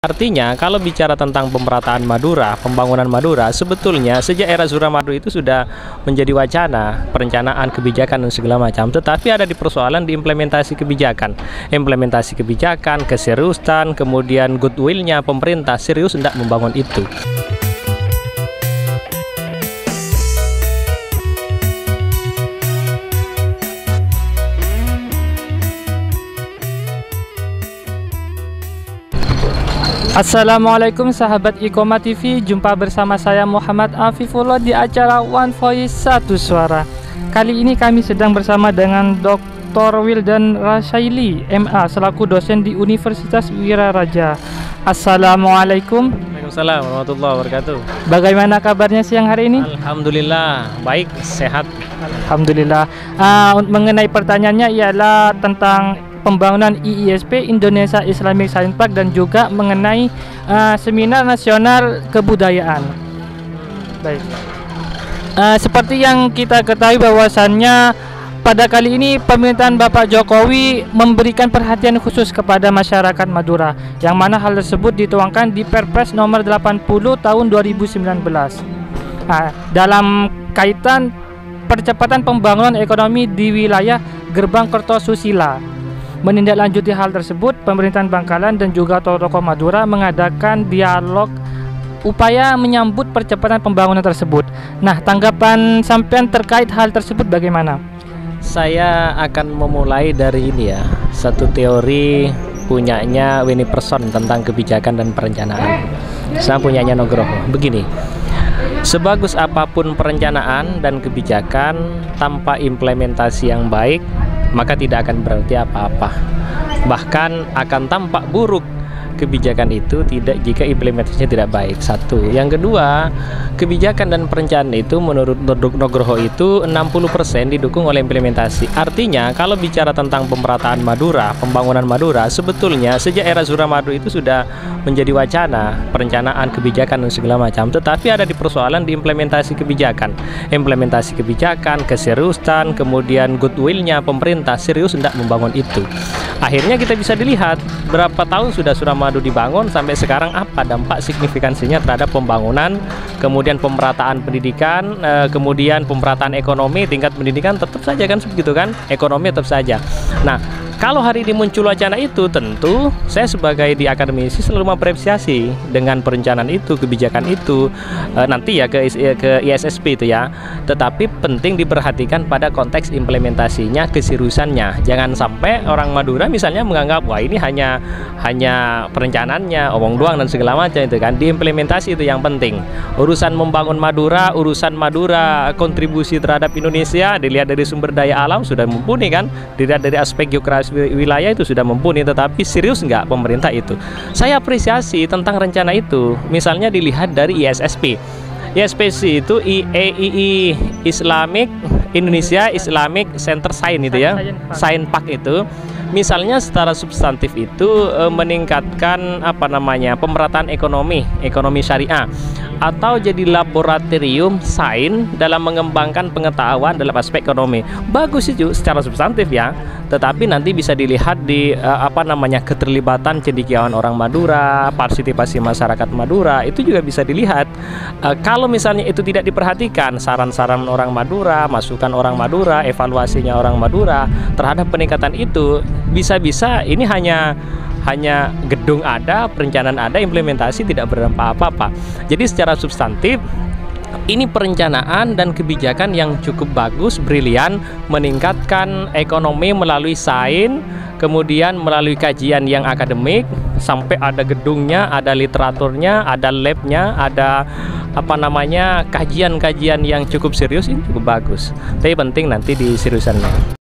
Artinya, kalau bicara tentang pemerataan Madura, pembangunan Madura, sebetulnya sejak era Suramadu itu sudah menjadi wacana, perencanaan kebijakan dan segala macam. Tetapi ada di persoalan di implementasi kebijakan. Implementasi kebijakan, keseriusan, kemudian goodwill-nya pemerintah serius hendak membangun itu. Assalamualaikum sahabat Iqomah TV, jumpa bersama saya Muhammad Afifullah di acara One Voice Satu Suara. Kali ini kami sedang bersama dengan Dr. Wildan Rashaili, MA, selaku dosen di Universitas Wiraraja. Assalamualaikum. Waalaikumsalam warahmatullahi wabarakatuh. Bagaimana kabarnya siang hari ini? Alhamdulillah, baik, sehat. Alhamdulillah. Mengenai pertanyaannya ialah tentang pembangunan IISP Indonesia Islamic Science Park dan juga mengenai seminar nasional kebudayaan. Baik. Seperti yang kita ketahui bahwasannya pada kali ini pemerintahan Bapak Jokowi memberikan perhatian khusus kepada masyarakat Madura, yang mana hal tersebut dituangkan di Perpres nomor 80 tahun 2019. Dalam kaitan percepatan pembangunan ekonomi di wilayah Gerbang Kertosusila. Menindaklanjuti hal tersebut, pemerintahan Bangkalan dan juga tokoh-tokoh Madura mengadakan dialog upaya menyambut percepatan pembangunan tersebut. Nah, tanggapan sampean terkait hal tersebut bagaimana? Saya akan memulai dari ini ya, satu teori punyanya Winnie Person tentang kebijakan dan perencanaan. Saya punyanya Nugroho. Begini, sebagus apapun perencanaan dan kebijakan tanpa implementasi yang baik, maka tidak akan berarti apa-apa. Bahkan akan tampak buruk kebijakan itu jika implementasinya tidak baik. Satu. Yang kedua, kebijakan dan perencanaan itu menurut Nugroho itu 60% didukung oleh implementasi. Artinya, kalau bicara tentang pemerataan Madura, pembangunan Madura, sebetulnya sejak era Suramadu itu sudah menjadi wacana, perencanaan kebijakan dan segala macam. Tetapi ada di persoalan di implementasi kebijakan. Implementasi kebijakan, keseriusan, kemudian goodwill-nya pemerintah serius hendak membangun itu. Akhirnya kita bisa dilihat berapa tahun sudah Suramadu dibangun sampai sekarang, apa dampak signifikansinya terhadap pembangunan, kemudian pemerataan pendidikan, kemudian pemerataan ekonomi, tingkat pendidikan tetap saja kan begitu kan, ekonomi tetap saja. Nah, kalau hari ini muncul wacana itu, tentu saya sebagai di akademisi selalu mengapresiasi dengan perencanaan itu, kebijakan itu, nanti ya ke ISSP itu ya. Tetapi penting diperhatikan pada konteks implementasinya, keseriusannya. Jangan sampai orang Madura misalnya menganggap wah ini hanya perencanaannya, omong doang dan segala macam itu kan. Diimplementasi itu yang penting. Urusan membangun Madura, urusan Madura kontribusi terhadap Indonesia dilihat dari sumber daya alam sudah mumpuni kan, dilihat dari aspek geografis wilayah itu sudah mumpuni, tetapi serius nggak pemerintah itu? Saya apresiasi tentang rencana itu. Misalnya dilihat dari ISSP. ISSP itu IEII Islamic Indonesia Islamic Center Science itu ya, Science Park itu. Misalnya secara substantif itu meningkatkan pemerataan ekonomi syariah, atau jadi laboratorium sains dalam mengembangkan pengetahuan dalam aspek ekonomi. Bagus itu secara substantif ya, tetapi nanti bisa dilihat di keterlibatan cendekiawan orang Madura, partisipasi masyarakat Madura itu juga bisa dilihat. Kalau misalnya itu tidak diperhatikan, saran-saran orang Madura, masukan orang Madura, evaluasinya orang Madura terhadap peningkatan itu, bisa-bisa ini hanya gedung ada, perencanaan ada, implementasi tidak berdampak apa-apa. Jadi secara substantif ini perencanaan dan kebijakan yang cukup bagus, brilian, meningkatkan ekonomi melalui sains, kemudian melalui kajian yang akademik, sampai ada gedungnya, ada literaturnya, ada labnya, ada kajian-kajian yang cukup serius, ini cukup bagus. Tapi penting nanti di seriusannya.